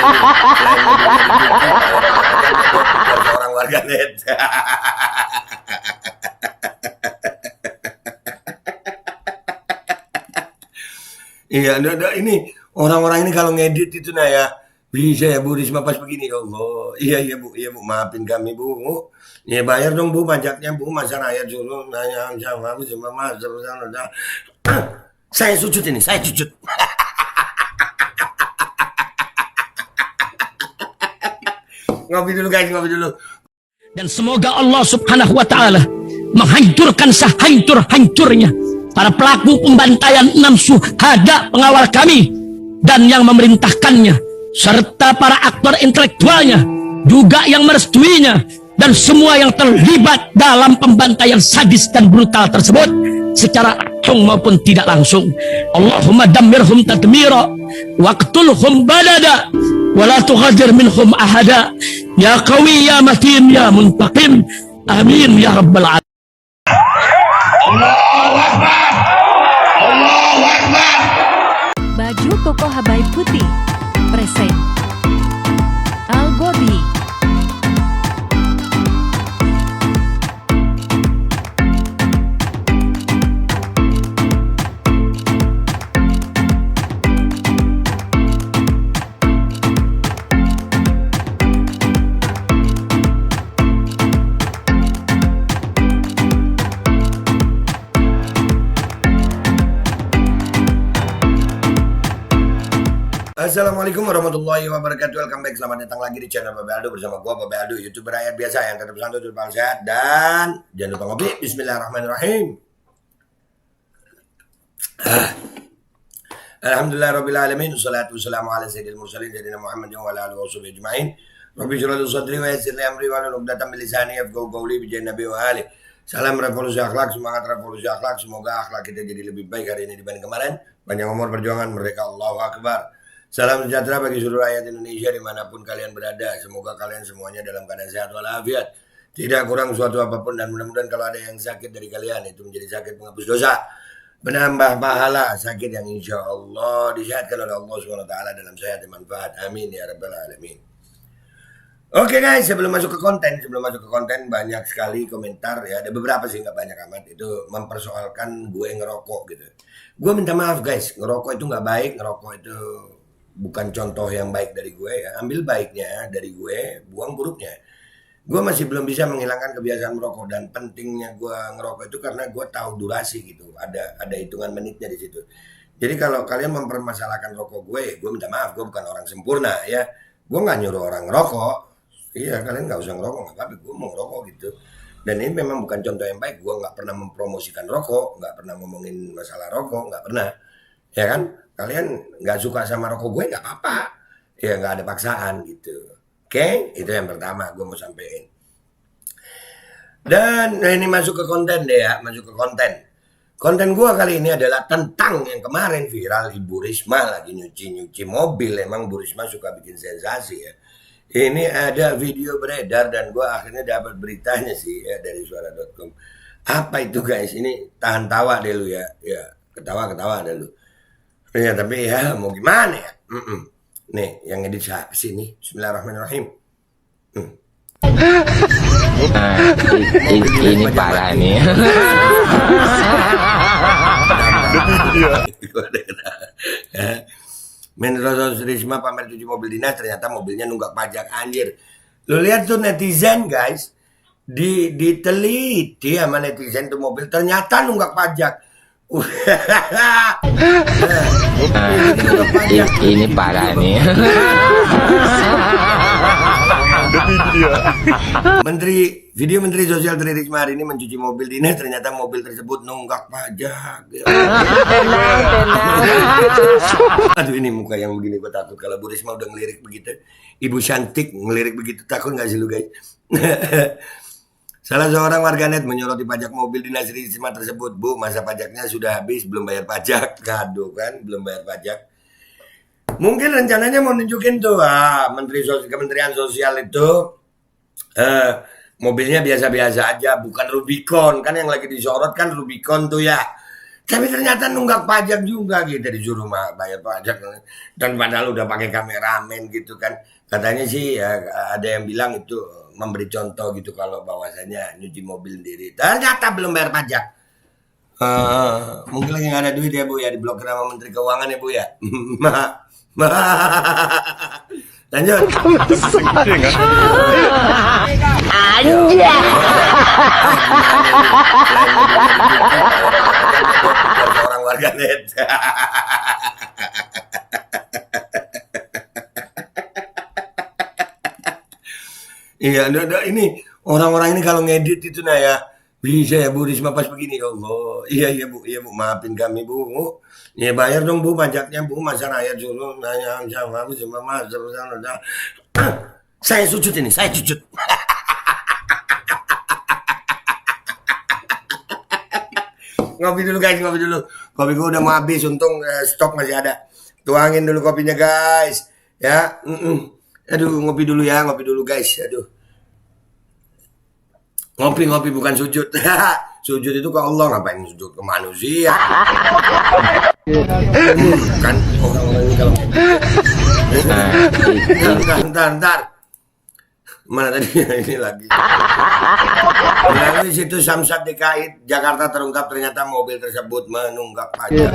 Selain mobilnya dicuci, biar seorang warganet. Iya, ini orang-orang ini kalau ngedit itu nah ya bisa ya Bu Risma pas begini ya Allah. Iya Bu, maafin kami Bu. Ya bayar dong Bu pajaknya Bu, masa rakyat suruh nanya sama Mas. Saya sujud ini, saya sujud. Ngopi dulu guys, ngopi dulu. Dan semoga Allah Subhanahu wa taala menghancurkan sehancur-hancurnya para pelaku pembantaian 6 syuhada pengawal kami dan yang memerintahkannya, serta para aktor intelektualnya juga yang merestuinya, dan semua yang terlibat dalam pembantaian sadis dan brutal tersebut secara langsung maupun tidak langsung. Allahumma dammirhum tadmira waqtulhum balada wala tughadir minhum ahada ya qawi ya matin ya muntaqim amin ya rabbal alamin. Allahu Akbar. Allahu Akbar. Baju koko Habaib putih present Al Gobi. Assalamualaikum warahmatullahi wabarakatuh. Welcome back, selamat datang lagi di channel Babe Aldo bersama gua Babe Aldo, YouTuber rakyat biasa yang tetap santai, tetap sehat, dan jangan lupa ngopi. Bismillahirrahmanirrahim. Alhamdulillahirabbil alamin, wassalatu wassalamu ala sayyidil mursalin sayyidina Muhammadin wa ala alihi washabihi ajmain. Rabbi shrah li sadri wa yassir li amri wa hlul 'uqdatam min lisani yafqahu qawli bi nabi wa ali. Salam revolusi akhlak, semangat revolusi akhlak. Semoga akhlak kita jadi lebih baik hari ini dibanding kemarin. Panjang umur perjuangan, merdeka, Allahu Akbar. Salam sejahtera bagi seluruh rakyat Indonesia dimanapun kalian berada. Semoga kalian semuanya dalam keadaan sehat walafiat, tidak kurang suatu apapun, dan mudah-mudahan kalau ada yang sakit dari kalian itu menjadi sakit penghapus dosa, menambah pahala, sakit yang insya Allah disehatkan oleh Allah SWT dalam sehat dan manfaat. Amin ya rabbal alamin. Oke guys, sebelum masuk ke konten banyak sekali komentar ya, ada beberapa sih, nggak banyak amat, itu mempersoalkan gue ngerokok gitu. Gue minta maaf guys, ngerokok itu nggak baik, ngerokok itu bukan contoh yang baik dari gue ya. Ambil baiknya dari gue, buang buruknya. Gue masih belum bisa menghilangkan kebiasaan merokok, dan pentingnya gue ngerokok itu karena gue tahu durasi gitu. Ada hitungan menitnya di situ. Jadi kalau kalian mempermasalahkan rokok gue minta maaf, gue bukan orang sempurna ya. Gue nggak nyuruh orang ngerokok. Iya, kalian nggak usah ngerokok, nggak apa-apa. Gue mau ngerokok gitu. Dan ini memang bukan contoh yang baik. Gue nggak pernah mempromosikan rokok, nggak pernah ngomongin masalah rokok, nggak pernah. Ya kan? Kalian nggak suka sama rokok gue nggak apa-apa, ya nggak ada paksaan gitu. Oke, itu yang pertama gue mau sampaikan. Dan ini masuk ke konten deh ya, masuk ke konten. Konten gue kali ini adalah tentang yang kemarin viral, Ibu Risma lagi nyuci mobil. Emang Bu Risma suka bikin sensasi ya. Ini ada video beredar dan gue akhirnya dapat beritanya sih ya dari suara.com. Apa itu guys? Ini tahan tawa deh lu ya, ketawa deh lu. Ya tapi ya mau gimana ya. Nih yang edit siapa sih nih? Bismillahirrahmanirrahim. Ini parah nih. Menurut Risma pamer cuci mobil dinas, ternyata mobilnya nunggak pajak, anjir. Lu lihat tuh netizen guys, diteliti sama netizen tuh mobil ternyata nunggak pajak. Ini parah nih. Menteri Sosial Tri Risma hari ini mencuci mobil dinas, ternyata mobil tersebut nunggak pajak. Aduh, ini muka yang begini gue takut kalau Bu Risma udah ngelirik begitu. Ibu cantik ngelirik begitu, takut nggak sih lu guys? Salah seorang warganet menyoroti pajak mobil dinas Risma tersebut. Bu, masa pajaknya sudah habis, belum bayar pajak. Kado kan, belum bayar pajak. Mungkin rencananya mau nunjukin tuh, Kementerian Sosial itu mobilnya biasa-biasa aja, bukan Rubicon. Kan yang lagi disorot kan Rubicon tuh ya. Tapi ternyata nunggak pajak juga gitu, disuruh bayar pajak. Dan padahal udah pakai kameramen gitu kan. Katanya sih ya, ada yang bilang itu memberi contoh gitu kalau bahwasanya nyuci mobil sendiri. Ternyata belum bayar pajak. Mungkin lagi nggak ada duit ya Bu ya, diblokir sama Menteri Keuangan ya Bu ya. Lanjut. Orang warga net. Iya, ini orang-orang ini kalau ngedit itu nah ya bisa ya Bu Risma pas begini, ya Allah. Iya Bu, maafin kami Bu. Ya bayar dong Bu pajaknya Bu, masa rakyat suruh nanya sama Mas. Saya sujud ini, saya sujud. Ngopi dulu guys, ngopi dulu. Kopi gue udah mau habis, untung stok masih ada. Tuangin dulu kopinya guys. Ya, aduh ngopi dulu ya, ngopi dulu guys. Aduh. Ngopi bukan sujud. Sujud itu ke Allah, ngapain sujud ke manusia? Kan orang-orang ini kalau Ntar. Mana tadi ini lagi. Melalui situs Samsat DKI Jakarta terungkap ternyata mobil tersebut menunggak pajak.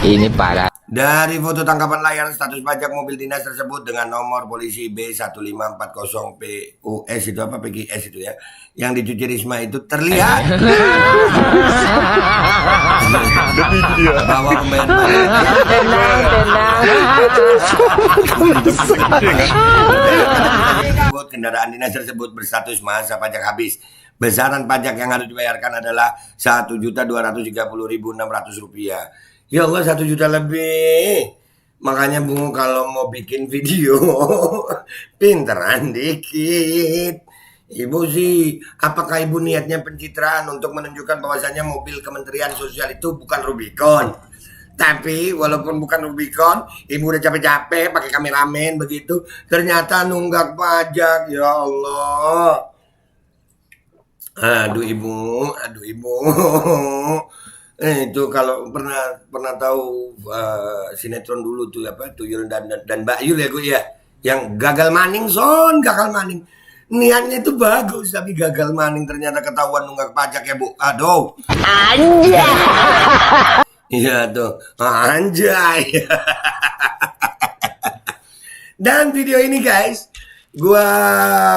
Ini parah. Dari foto tangkapan layar status pajak mobil dinas tersebut dengan nomor polisi B1540 PUS itu apa PGS itu ya, yang dicuci Risma itu terlihat bahwa pembayaran kendaraan dinas tersebut berstatus masa pajak habis. Besaran pajak yang harus dibayarkan adalah Rp1.230.600. Ya Allah, 1 juta lebih. Makanya Bu kalau mau bikin video pinteran dikit. Ibu sih, apakah Ibu niatnya pencitraan untuk menunjukkan bahwasannya mobil Kementerian Sosial itu bukan Rubicon? Tapi walaupun bukan Rubicon, Ibu udah capek-capek pakai kameramen begitu, ternyata nunggak pajak. Ya Allah. Aduh Ibu. Itu kalau pernah tahu sinetron dulu tuh apa Tuyul dan Mbak Yul ya gue ya, yang gagal maning niatnya itu bagus tapi gagal maning ternyata ketahuan nunggak pajak ya Bu. Aduh anjay. Iya tuh anjay. Dan video ini guys gue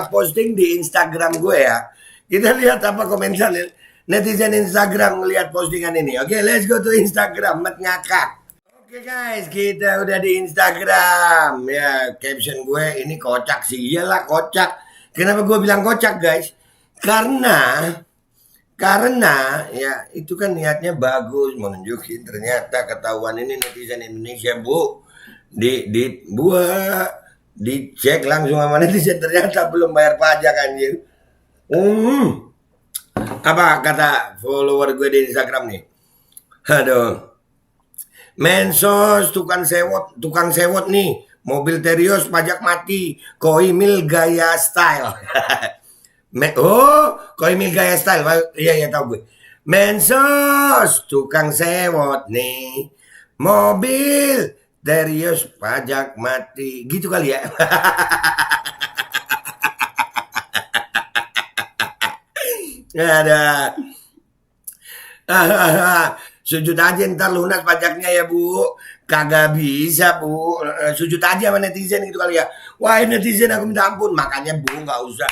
posting di Instagram gue ya. Kita lihat apa komentar netizen Instagram ngelihat postingan ini. Oke, let's go to Instagram, mat ngakak. Oke guys, kita udah di Instagram. Ya, caption gue ini kocak sih. Iyalah kocak. Kenapa gue bilang kocak guys? Karena ya itu kan niatnya bagus, menunjukin ternyata ketahuan ini netizen Indonesia Bu. Dicek langsung sama netizen ternyata belum bayar pajak anjir. Apa kata follower gue di Instagram nih? Aduh. Mensos tukang sewot nih. Mobil Terios pajak mati. Koimil gaya style. Koimil gaya style. Iya tahu gue. Mensos tukang sewot nih. Mobil Terios pajak mati. Gitu kali ya. Ada sujud aja ntar lunas pajaknya ya Bu. Kagak bisa Bu, sujud aja sama netizen gitu kali ya. Wah netizen aku minta ampun. Makanya Bu nggak usah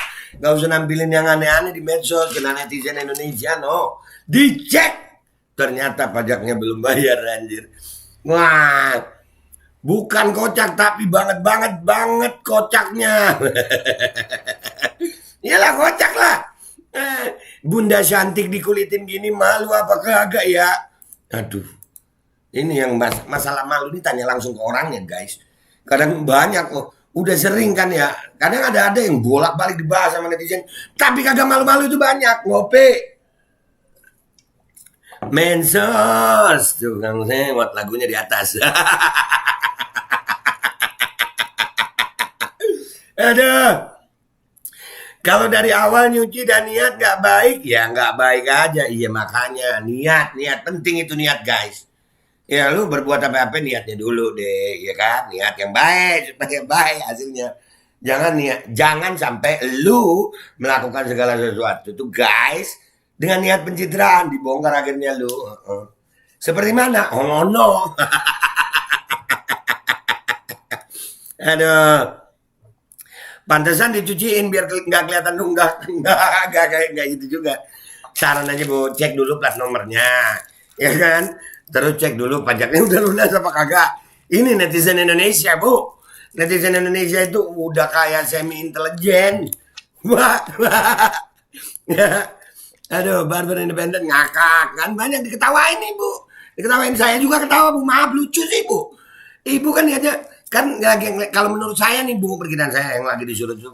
nampilin yang aneh-aneh di medsos. Kena netizen Indonesia no. Dicek ternyata pajaknya belum bayar anjir. Wah bukan kocak tapi banget kocaknya. Iyalah kocak lah. Bunda cantik dikulitin gini malu apa kagak ya? Aduh. Ini yang masalah malu ini tanya langsung ke orangnya guys. Kadang banyak loh. Udah sering kan ya. Kadang ada yang bolak-balik dibahas sama netizen. Tapi kagak malu-malu itu banyak. Ngopi. Mensos. Tuh Kang Sewot lagunya di atas. Aduh. Kalau dari awal nyuci dan niat nggak baik, ya nggak baik aja. Iya makanya niat penting itu niat guys. Ya lu berbuat apa-apa niatnya dulu deh, ya kan? Niat yang baik supaya baik hasilnya. Jangan sampai lu melakukan segala sesuatu tuh guys dengan niat pencitraan, dibongkar akhirnya lu. Seperti mana? Oh no. Aduh. Pantesan dicuciin biar nggak kelihatan nunggak. Nggak gitu juga. Saran aja Bu, cek dulu plat nomornya. Ya kan? Terus cek dulu pajaknya udah lunas apa kagak. Ini netizen Indonesia, Bu. Netizen Indonesia itu udah kayak semi intelijen. Wah. Ya. Aduh, Barber Independen ngakak kan banyak diketawain nih, Bu. Diketawain saya juga ketawa, Bu. Maaf lucu sih, Bu. Ibu kan niatnya kan lagi kalau menurut saya nih Bu, perkiraan saya yang lagi disorot itu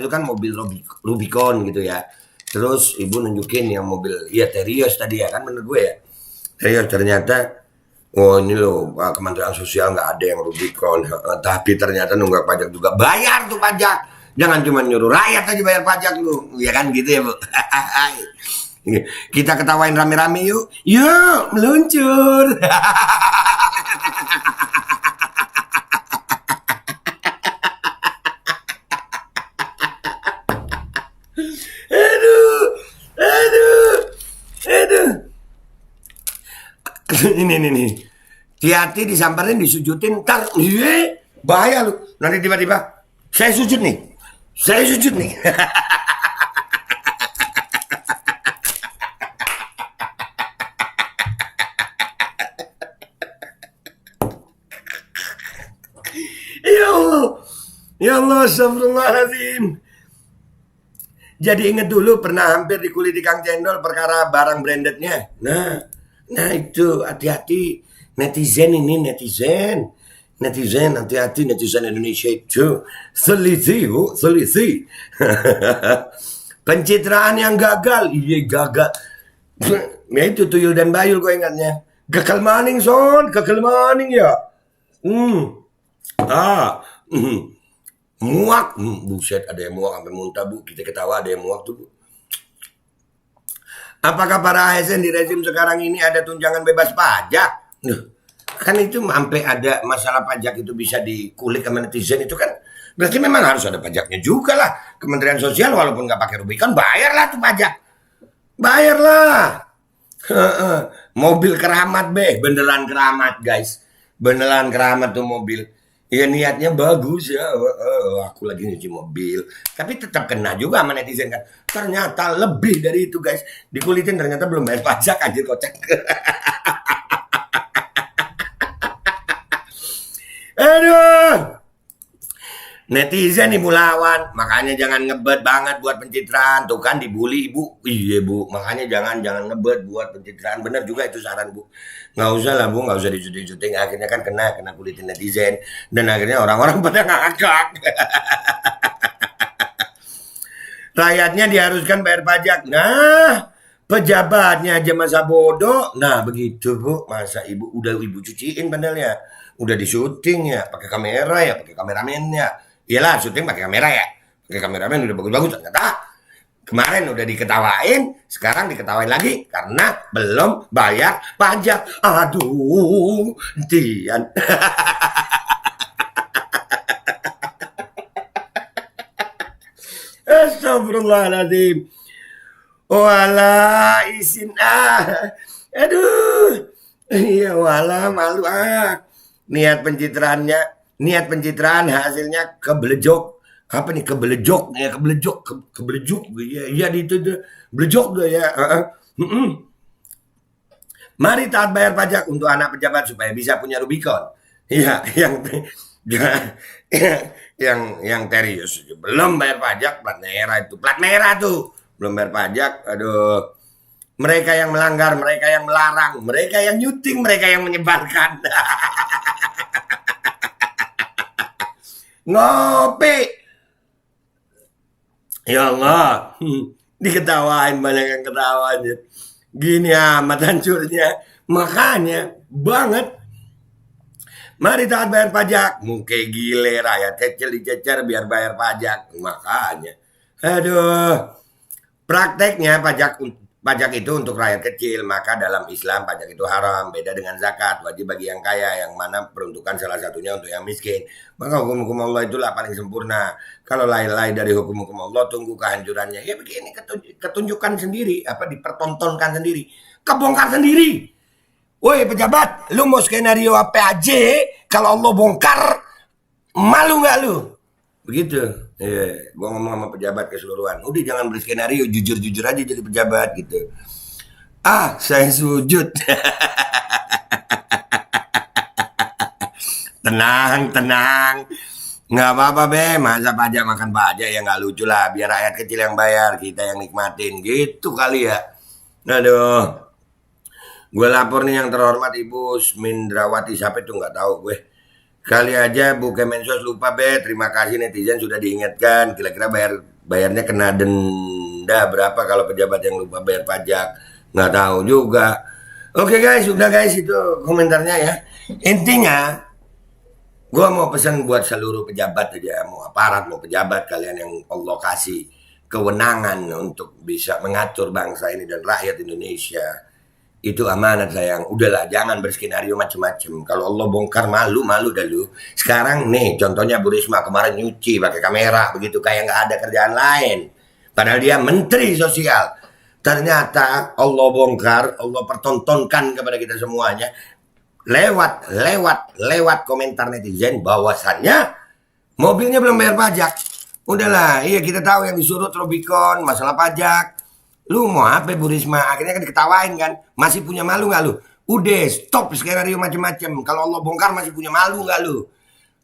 kan mobil Rubicon gitu ya. Terus ibu nunjukin yang mobil ya Terios tadi ya kan menurut gue ya. Terios ternyata oh ini loh Kementerian Sosial nggak ada yang Rubicon, tapi ternyata nunggak pajak juga, bayar tuh pajak. Jangan cuma nyuruh rakyat aja bayar pajak lu, ya kan gitu ya Bu. Kita ketawain rame-rame yuk, meluncur. Ini. Hati-hati disamperin, disujutin, ntar, bahaya lu. Nanti tiba-tiba, saya sujud nih. Ya Allah, astagfirullahaladzim. Jadi inget dulu pernah hampir dikuliti Kang Cendol perkara barang brandednya. Nah itu hati-hati netizen ini hati-hati netizen Indonesia itu selisih. Pencitraan yang gagal, gagal. Ya itu Tuyul dan Bayul gue ingatnya. Gagal maning ya. Muak, buset ada yang muak sampai muntah Bu. Kita ketawa ada yang muak tuh Bu. Apakah para ASN di rezim sekarang ini ada tunjangan bebas pajak? Kan itu sampai ada masalah pajak itu bisa dikulik sama netizen itu kan berarti memang harus ada pajaknya juga lah. Kementerian Sosial walaupun nggak pakai Rubicon bayarlah tuh pajak. Bayarlah. Mobil keramat beneran keramat guys. Beneran keramat tuh mobil. Ya niatnya bagus ya, aku lagi nyuci mobil. Tapi tetap kena juga sama netizen kan. Ternyata lebih dari itu guys. Dikulitin ternyata belum bayar pajak anjir kocek. Aduh. Netizen ibu lawan. Makanya jangan ngebet banget buat pencitraan. Tuh kan dibully ibu. Iya Bu, makanya jangan ngebet buat pencitraan. Bener juga itu saran Bu. Nggak usah lah Bu, nggak usah dicuting. Akhirnya kan kena kulitin netizen. Dan akhirnya orang-orang pada ngakak. Rakyatnya diharuskan bayar pajak. Nah, pejabatnya aja masa bodoh. Nah begitu Bu, masa ibu cuciin panelnya. Udah disuting ya, pakai kamera ya, pakai kameramen ya. Iyalah syuting pakai kamera ya. Pakai kameramen udah bagus-bagus ternyata. Kemarin udah diketawain, sekarang diketawain lagi karena belum bayar pajak. Aduh, Tian. Astagfirullahaladzim. Wala isin aduh. Iya wala malu Niat pencitraan hasilnya keblejok. Apa nih keblejok ya, keblejok ya itu blejok tuh ya. Mari taat bayar pajak untuk anak pejabat supaya bisa punya Rubicon. Iya, yang Terios belum bayar pajak, plat merah tuh belum bayar pajak. Aduh, mereka yang melanggar, mereka yang melarang, mereka yang nyuting, mereka yang menyebarkan. Ngopi. Ya Allah, diketawain banyak yang ketawanya. Gini amat hancurnya. Makanya banget. Mari taat bayar pajak. Muke gile rakyat kecil dicecer biar bayar pajak. Makanya Aduh. Prakteknya pajak itu untuk rakyat kecil, maka dalam Islam pajak itu haram, beda dengan zakat, wajib bagi yang kaya, yang mana peruntukan salah satunya untuk yang miskin. Maka hukum-hukum Allah itulah paling sempurna. Kalau lain-lain dari hukum-hukum Allah, tunggu kehancurannya. Ya begini, ketunjukan sendiri, dipertontonkan sendiri, kebongkar sendiri. Woi pejabat, lu mau skenario apa aja, kalau Allah bongkar, malu nggak lu? Begitu. Iya, gua ngomong sama pejabat keseluruhan. Udah jangan berskenario, jujur-jujur aja jadi pejabat gitu. Ah, saya sujud. Tenang. Nggak apa-apa be, masa pajak makan pajak ya nggak lucu lah. Biar rakyat kecil yang bayar, kita yang nikmatin. Gitu kali ya. Aduh. Gue lapor nih yang terhormat Ibu Smindrawati, siapa itu nggak tahu gue. Kali aja Bu Kemensos lupa be, terima kasih netizen sudah diingatkan. Kira-kira bayarnya kena denda berapa kalau pejabat yang lupa bayar pajak? Nggak tahu juga. Oke guys, sudah guys itu komentarnya ya. Intinya, gue mau pesan buat seluruh pejabat aja, mau aparat, mau pejabat kalian yang Allah kasih kewenangan untuk bisa mengatur bangsa ini dan rakyat Indonesia. Itu amanat sayang. Udahlah, jangan berskenario macam-macam. Kalau Allah bongkar malu dah lu. Sekarang nih contohnya Bu Risma kemarin nyuci pakai kamera begitu kayak nggak ada kerjaan lain. Padahal dia menteri sosial. Ternyata Allah bongkar, Allah pertontonkan kepada kita semuanya lewat komentar netizen bahwasannya mobilnya belum bayar pajak. Udahlah, iya kita tahu yang disuruh Robicon masalah pajak. Lu mau apa Bu Risma? Akhirnya kan diketawain kan. Masih punya malu gak lu? Udah stop skenario macam-macam. Kalau Allah bongkar masih punya malu gak lu?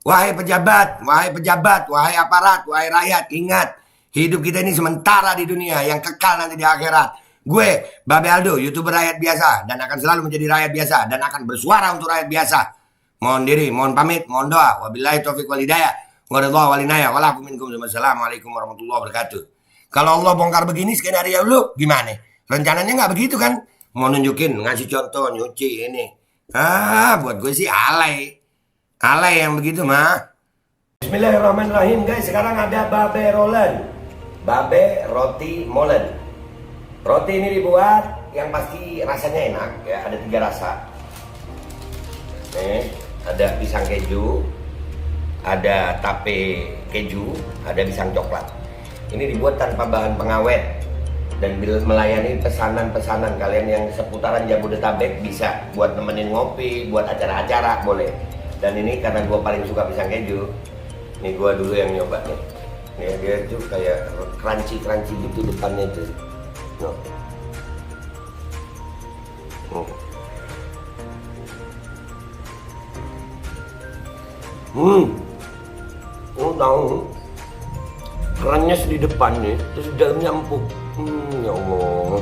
Wahai pejabat, wahai aparat, wahai rakyat, ingat. Hidup kita ini sementara di dunia, yang kekal nanti di akhirat. Gue, Babe Aldo, YouTuber rakyat biasa. Dan akan selalu menjadi rakyat biasa. Dan akan bersuara untuk rakyat biasa. Mohon diri, mohon pamit, mohon doa. Wabillahi taufiq walhidayah. Waridullah walinaya. Wassalamualaikum warahmatullahi wabarakatuh. Kalau Allah bongkar begini skenario lu gimana? Rencananya nggak begitu kan? Mau nunjukin, ngasih contoh, nyuci ini. Buat gue sih alay. Alay yang begitu mah. Bismillahirrahmanirrahim guys. Sekarang ada Babe Rolen. Babe Roti Molen. Roti ini dibuat yang pasti rasanya enak ya. Ada 3 rasa. Nih, ada pisang keju, ada tape keju, ada pisang coklat. Ini dibuat tanpa bahan pengawet dan melayani pesanan-pesanan kalian yang seputaran Jabodetabek bisa buat nemenin ngopi, buat acara-acara boleh. Dan ini karena gue paling suka pisang keju, ini gue dulu yang nyoba nih. Nih dia tuh kayak crunchy gitu depannya tuh. Tahu. Kerannya di depan nih, terus di dalamnya empuk. Ya Allah.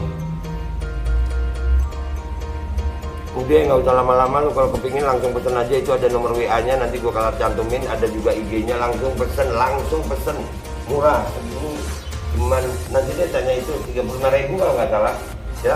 Udah nggak usah lama-lama, lu kalau kepingin langsung pesen aja, itu ada nomor WA-nya, nanti gua kalau cantumin, ada juga IG-nya, langsung pesen, murah. Segini cuman nanti dia tanya itu 35.000 kalau nggak salah, ya.